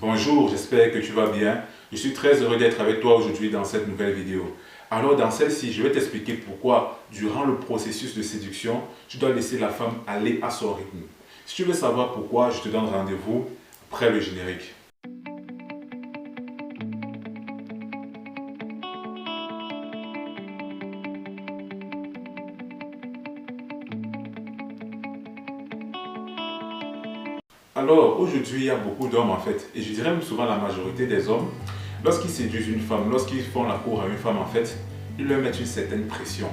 Bonjour, j'espère que tu vas bien. Je suis très heureux d'être avec toi aujourd'hui dans cette nouvelle vidéo. Alors dans celle-ci, je vais t'expliquer pourquoi durant le processus de séduction, tu dois laisser la femme aller à son rythme. Si tu veux savoir pourquoi, je te donne rendez-vous après le générique. Alors aujourd'hui, il y a beaucoup d'hommes en fait, et je dirais même souvent la majorité des hommes, lorsqu'ils séduisent une femme, lorsqu'ils font la cour à une femme en fait, ils leur mettent une certaine pression.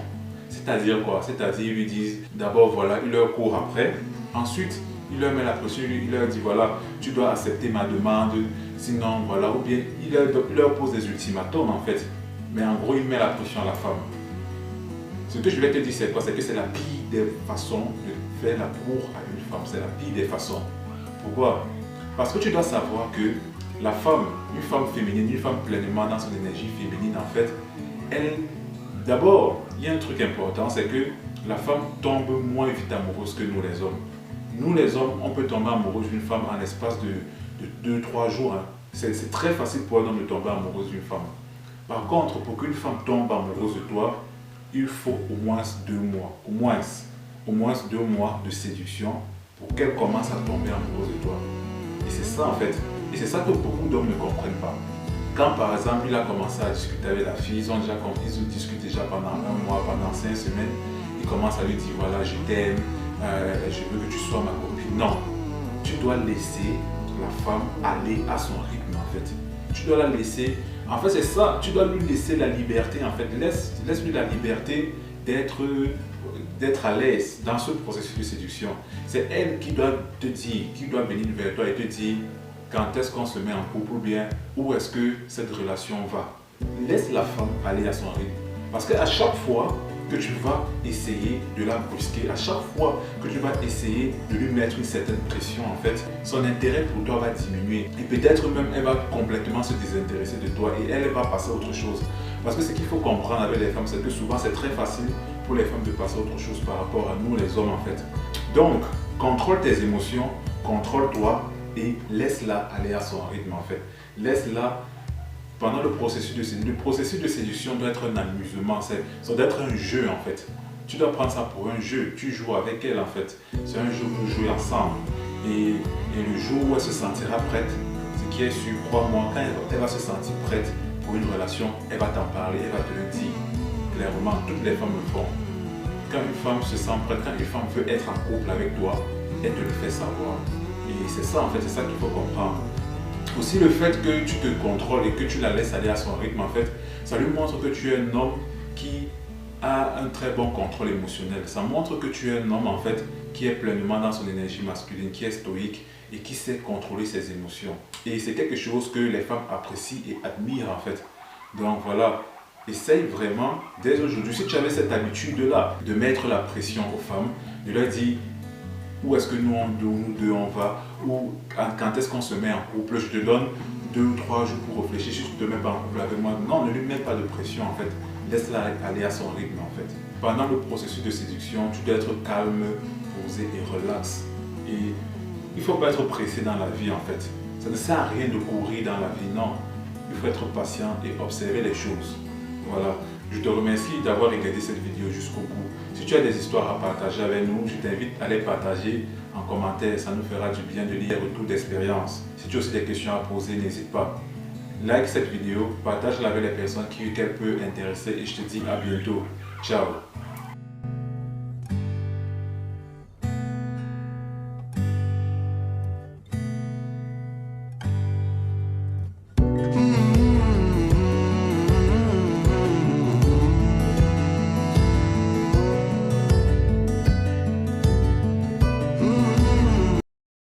C'est-à-dire quoi? C'est-à-dire ils lui disent d'abord voilà, ils leur courent après, ensuite il leur met la pression, il leur dit voilà, tu dois accepter ma demande, sinon voilà, ou bien il leur pose des ultimatums en fait. Mais en gros, il met la pression à la femme. Ce que je vais te dire c'est quoi? C'est que c'est la pire des façons de faire la cour à une femme, c'est la pire des façons. Pourquoi? Parce que tu dois savoir que la femme, une femme féminine, une femme pleinement dans son énergie féminine, en fait, elle, d'abord, il y a un truc important, c'est que la femme tombe moins vite amoureuse que nous les hommes. Nous les hommes, on peut tomber amoureux d'une femme en l'espace de 2-3 jours. Hein. C'est très facile pour un homme de tomber amoureuse d'une femme. Par contre, pour qu'une femme tombe amoureuse de toi, il faut au moins 2 mois. Au moins 2 mois de séduction pour qu'elle commence à tomber amoureuse de toi. Et c'est ça en fait. Et c'est ça que beaucoup d'hommes ne comprennent pas. Quand par exemple il a commencé à discuter avec la fille, ils discutent déjà pendant 1 mois, pendant 5 semaines, il commence à lui dire voilà je t'aime, je veux que tu sois ma copine. Non, tu dois laisser la femme aller à son rythme en fait. Tu dois la laisser, en fait c'est ça, tu dois lui laisser la liberté en fait. Laisse-lui la liberté d'être à l'aise dans ce processus de séduction. C'est elle qui doit te dire, qui doit venir vers toi et te dire quand est-ce qu'on se met en couple ou bien où est-ce que cette relation va. Laisse la femme aller à son rythme. Parce qu'à chaque fois que tu vas essayer de la brusquer, à chaque fois que tu vas essayer de lui mettre une certaine pression, en fait, son intérêt pour toi va diminuer. Et peut-être même elle va complètement se désintéresser de toi et elle va passer à autre chose. Parce que ce qu'il faut comprendre avec les femmes, c'est que souvent c'est très facile pour les femmes de passer à autre chose par rapport à nous les hommes en fait. Donc, contrôle tes émotions, contrôle-toi et laisse-la aller à son rythme en fait. Laisse-la pendant le processus de séduction. Le processus de séduction doit être un amusement, ça doit être un jeu en fait. Tu dois prendre ça pour un jeu, tu joues avec elle en fait. C'est un jeu où vous jouez ensemble. Et le jour où elle se sentira prête, ce qui est sûr, crois-moi, quand elle va se sentir prête pour une relation, elle va t'en parler, elle va te le dire. Clairement, toutes les femmes le font. Quand une femme se sent prête, quand une femme veut être en couple avec toi, elle te le fait savoir. Et c'est ça en fait, c'est ça qu'il faut comprendre. Aussi le fait que tu te contrôles et que tu la laisses aller à son rythme en fait, ça lui montre que tu es un homme qui a un très bon contrôle émotionnel. Ça montre que tu es un homme en fait qui est pleinement dans son énergie masculine, qui est stoïque et qui sait contrôler ses émotions. Et c'est quelque chose que les femmes apprécient et admirent en fait. Donc voilà, essaye vraiment dès aujourd'hui, si tu avais cette habitude-là de mettre la pression aux femmes, de leur dire où est-ce que nous deux on va, ou quand est-ce qu'on se met en couple, je te donne 2 ou 3 jours pour réfléchir si tu ne te mets pas en couple avec moi. Non, ne lui mets pas de pression en fait, laisse-la aller à son rythme en fait. Pendant le processus de séduction, tu dois être calme, posé et relax. Et il ne faut pas être pressé dans la vie en fait. Ça ne sert à rien de courir dans la vie, non. Il faut être patient et observer les choses. Voilà, je te remercie d'avoir regardé cette vidéo jusqu'au bout. Si tu as des histoires à partager avec nous, je t'invite à les partager en commentaire. Ça nous fera du bien de lire retour d'expérience. Si tu as aussi des questions à poser, n'hésite pas. Like cette vidéo, partage-la avec les personnes qu'elle peut intéresser et je te dis à bientôt. Ciao.